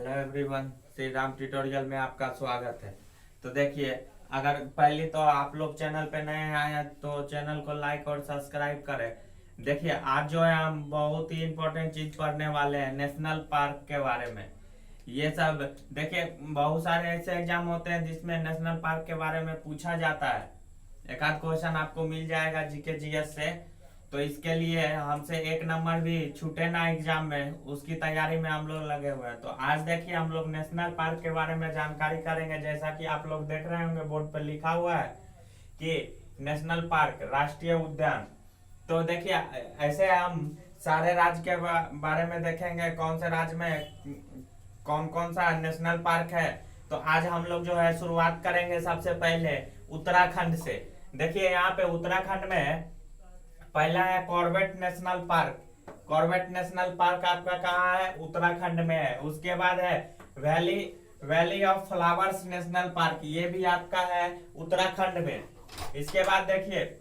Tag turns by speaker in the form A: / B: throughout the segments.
A: Hello everyone, Shri Ram tutorial में आपका स्वागत है। तो देखिए, अगर पहले तो आप लोग चैनल पे नए आए हैं तो चैनल को लाइक और सब्सक्राइब करें। देखिए, आज जो है हम बहुत ही इम्पोर्टेंट चीज पढ़ने वाले हैं नेशनल पार्क के बारे में। ये सब देखिए, बहुत सारे ऐसे एग्जाम होते हैं जिसमें नेशनल पार्क के बारे में पूछा जाता है। एक आध क्वेश्चन आपको मिल जाएगा जीके जीएस से। तो इसके लिए हमसे एक नंबर भी छूटे ना एग्जाम में, उसकी तैयारी में हम लोग लगे हुए हैं। तो आज देखिए, हम लोग नेशनल पार्क के बारे में जानकारी करेंगे। जैसा कि आप लोग देख रहे होंगे बोर्ड पर लिखा हुआ है कि नेशनल पार्क राष्ट्रीय उद्यान। तो देखिए, ऐसे हम सारे राज्य के बारे में देखेंगे, कौन से राज्य में कौन कौन सा नेशनल पार्क है। तो आज हम लोग जो है शुरुआत करेंगे सबसे पहले उत्तराखंड से। देखिए, यहाँ पे उत्तराखंड में पहला है Corbett national park. Corbett national park आपका कहाँ है? उत्तराखंड में है। उसके बाद है valley valley of flowers national park, ये भी आपका है उत्तराखंड में। इसके बाद देखिए,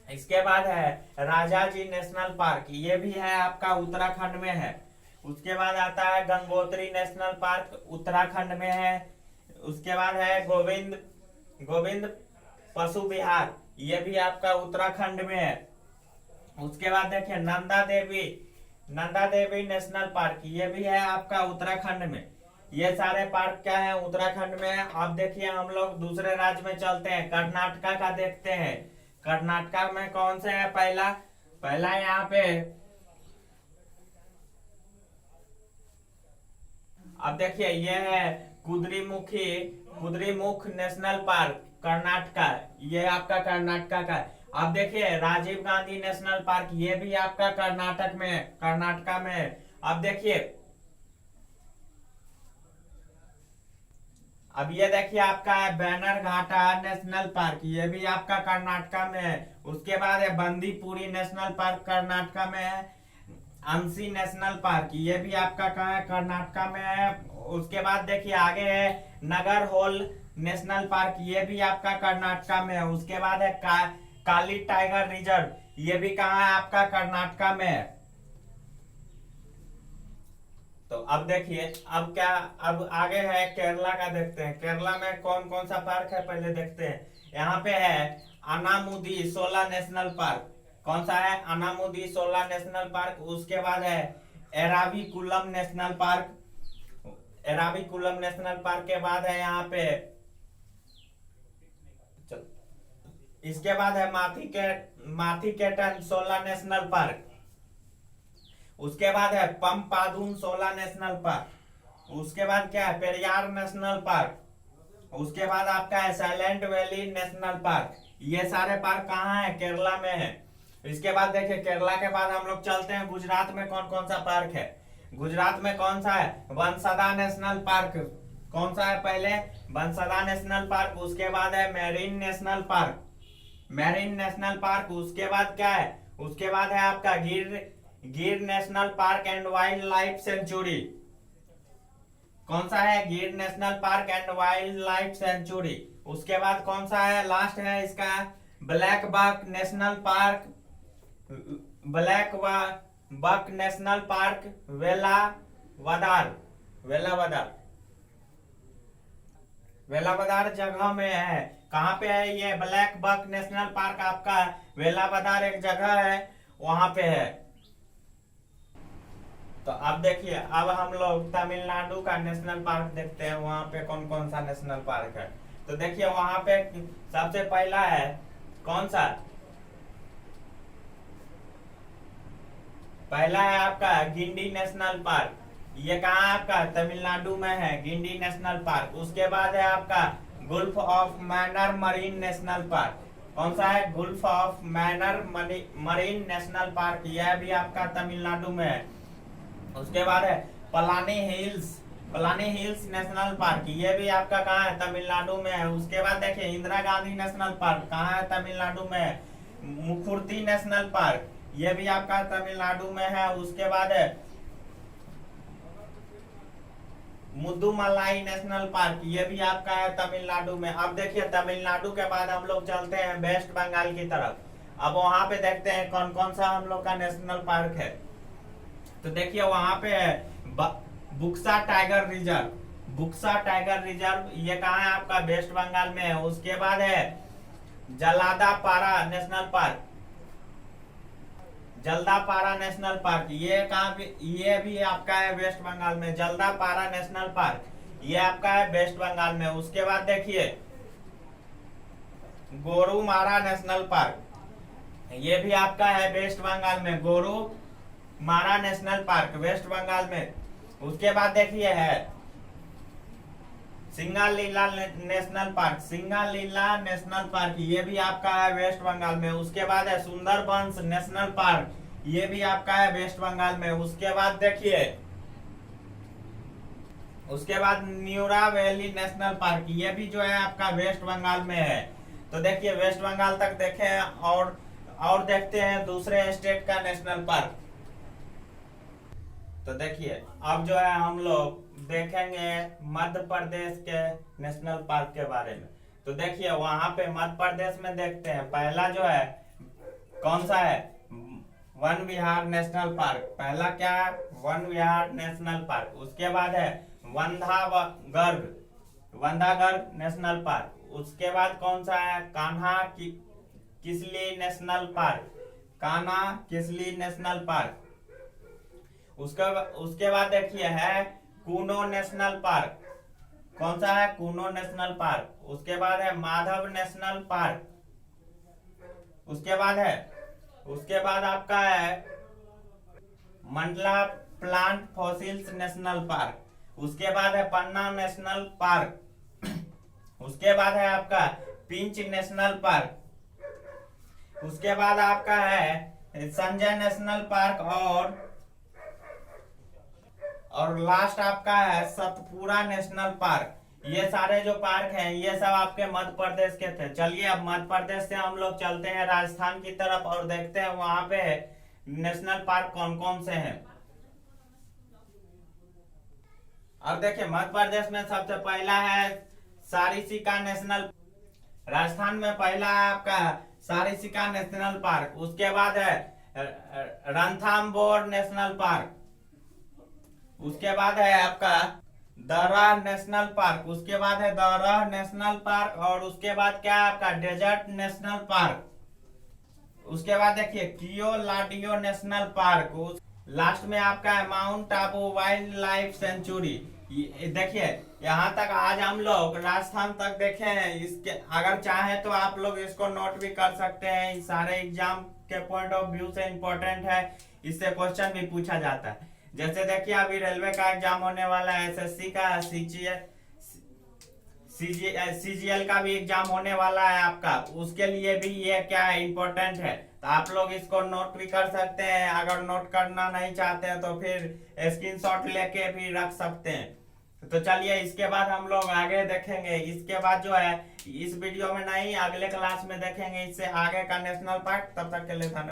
A: इसके बाद है राजा जी नेशनल पार्क, ये भी है आपका उत्तराखंड में है। उसके बाद आता है गंगोत्री नेशनल पार्क, उत्तराखंड में है। उसके बाद है गोविंद गोविंद पशु विहार, ये भी आपका उत्तराखंड में है। उसके बाद देखिए नंदा देवी नेशनल पार्क, ये भी है आपका उत्तराखंड में। ये सारे पार्क क्या है? उत्तराखंड में है। अब देखिए, हम लोग दूसरे राज्य में चलते हैं, कर्नाटका का देखते हैं। कर्नाटका में कौन से है? पहला यहाँ पे अब देखिए, ये है कुद्रेमुख नेशनल पार्क, कर्नाटका। ये आपका कर्नाटका का है। अब देखिए, राजीव गांधी नेशनल पार्क, ये भी आपका कर्नाटका में है। अब देखिए, अब ये देखिए आपका है बैनर घाटा नेशनल पार्क, ये भी आपका कर्नाटका में है। उसके बाद है बंदीपुरी नेशनल पार्क, कर्नाटका में है। अंसी नेशनल पार्क, ये भी आपका कहाँ है? कर्नाटका में है। उसके बाद देखिए आगे है नगर होल नेशनल पार्क, ये भी आपका कर्नाटका में है। उसके बाद है काली टाइगर रिजर्व, ये भी कहाँ है? आपका कर्नाटका में है। तो अब देखिए, अब आगे है केरला का देखते हैं। केरला में कौन कौन सा पार्क है पहले देखते हैं। यहाँ पे है अनामुदी सोला नेशनल पार्क। कौन सा है? अनामुदी सोला नेशनल पार्क। उसके बाद है Eravikulam national park. Eravikulam national park के बाद है यहाँ पे, इसके बाद है माथीकेटन सोला नेशनल पार्क। उसके बाद है पम्पादून सोला नेशनल पार्क। उसके बाद क्या है? Periyar national park. उसके बाद आपका है साइलेंट वैली नेशनल पार्क। ये सारे पार्क कहाँ है? केरला में है। इसके बाद देखिए, केरला के बाद हम लोग चलते हैं गुजरात में कौन कौन सा पार्क है। गुजरात में कौन सा है? Vansda national park. कौन सा है? पहले वंसदा नेशनल पार्क। उसके बाद है marine national park, marine national park. उसके बाद क्या है? उसके बाद है आपका गिर national park and wild life sanctuary. कौन सा है? गिर national park and wild life sanctuary. उसके बाद कौन सा है? लास्ट है इसका black buck national park, Velavadar Velavadar जगह में है। कहाँ पे है ये ब्लैक बक नेशनल पार्क? आपका वेलावदार एक जगह है, वहां पे है। तो अब देखिए, अब हम लोग तमिलनाडु का नेशनल पार्क देखते हैं, वहां पे कौन कौन सा नेशनल पार्क है। तो देखिए, वहां पे सबसे पहला है कौन सा? पहला है आपका गिंडी नेशनल पार्क। ये कहाँ है? आपका तमिलनाडु में है, गिंडी नेशनल पार्क। उसके बाद है आपका Gulf of manner marine national park. कौन सा है? Gulf of manner marine national park, यह भी आपका तमिलनाडु में है। उसके बाद है पलानी हिल्स नेशनल पार्क, ये भी आपका कहाँ है? तमिलनाडु में है। उसके बाद देखिए, इंदिरा गांधी नेशनल पार्क कहाँ है? तमिलनाडु में है। मुखुर्ती नेशनल पार्क, ये भी आपका तमिलनाडु में है। उसके बाद है मुद्दुमलाई नेशनल पार्क, ये भी आपका है तमिलनाडु में। अब देखिए, तमिलनाडु के बाद हम लोग चलते हैं वेस्ट बंगाल की तरफ। अब वहां पे देखते हैं कौन कौन सा हम लोग का नेशनल पार्क है। तो देखिए, वहां पे है Buxa tiger reserve. Buxa tiger reserve ये कहाँ है आपका, वेस्ट बंगाल में है। उसके बाद है Jaldapara national park. Jaldapara national park ये कहाँ पे, ये भी आपका है वेस्ट बंगाल में। जल्दापारा नेशनल पार्क ये आपका है वेस्ट बंगाल में। उसके बाद देखिए गोरुमारा नेशनल पार्क ये भी आपका है वेस्ट बंगाल में। Gorumara national park West Bengal में। उसके बाद देखिए है Singalila national park. Singalila national park ये भी आपका है वेस्ट बंगाल में। उसके बाद है सुंदरबंस नेशनल पार्क ये भी आपका है वेस्ट बंगाल में। उसके बाद देखिए उसके बाद न्यूरा वैली नेशनल पार्क ये भी जो है आपका वेस्ट बंगाल में है। तो देखिए वेस्ट बंगाल तक देखे और देखते हैं दूसरे स्टेट का नेशनल पार्क। तो देखिए अब जो है हम लोग देखेंगे मध्य प्रदेश के नेशनल पार्क के बारे में। तो देखिए वहां पे मध्य प्रदेश में देखते हैं पहला जो है कौन सा है, वन विहार नेशनल पार्क। पहला क्या है, वन विहार नेशनल पार्क। उसके बाद है वंधागर्ग नेशनल पार्क। उसके बाद कौन सा है, Kanha Kisli national park. Kanha Kisli national park. उसके बाद देखिए है कूनो नेशनल पार्क। कौन सा है, कूनो नेशनल पार्क। उसके बाद है माधव नेशनल पार्क। उसके बाद आपका है Mandla plant fossils national park. उसके बाद है पन्ना नेशनल पार्क। उसके बाद है आपका पिंच नेशनल पार्क। उसके बाद आपका है संजय नेशनल पार्क और लास्ट आपका है सतपुरा नेशनल पार्क। ये सारे जो पार्क हैं ये सब आपके मध्य प्रदेश के थे। चलिए अब मध्य प्रदेश से हम लोग चलते हैं राजस्थान की तरफ और देखते हैं वहां पे नेशनल पार्क कौन कौन से हैं। अब देखिए मध्य प्रदेश में सबसे पहला है सारिस्का नेशनल। राजस्थान में पहला है आपका सारिस्का नेशनल पार्क। उसके बाद है रणथंभौर नेशनल पार्क। उसके बाद है आपका दर्रा नेशनल पार्क। उसके बाद है दर्रा नेशनल पार्क और उसके बाद क्या है आपका डेजर्ट नेशनल पार्क। उसके बाद देखिए कियोलाडियो नेशनल पार्क। लास्ट में आपका है mount Abu wild life sanctuary. देखिए यहाँ तक आज हम लोग राजस्थान तक देखे हैं। इसके अगर चाहे तो आप लोग इसको नोट भी कर सकते हैं। सारे एग्जाम के पॉइंट ऑफ व्यू से इम्पोर्टेंट है, इससे क्वेश्चन भी पूछा जाता है। जैसे देखिए अभी रेलवे का एग्जाम होने वाला है, एसएससी का, सीजीएल का भी एग्जाम होने वाला है आपका। उसके लिए भी ये क्या है, इम्पोर्टेंट है। तो आप लोग इसको नोट भी कर सकते हैं। अगर नोट करना नहीं चाहते हैं तो फिर स्क्रीनशॉट लेके भी रख सकते हैं। तो चलिए इसके बाद हम लोग आगे देखेंगे। इसके बाद जो है इस वीडियो में नहीं, अगले क्लास में देखेंगे इससे आगे का नेशनल पार्क। तब तक के लिए धन्यवाद।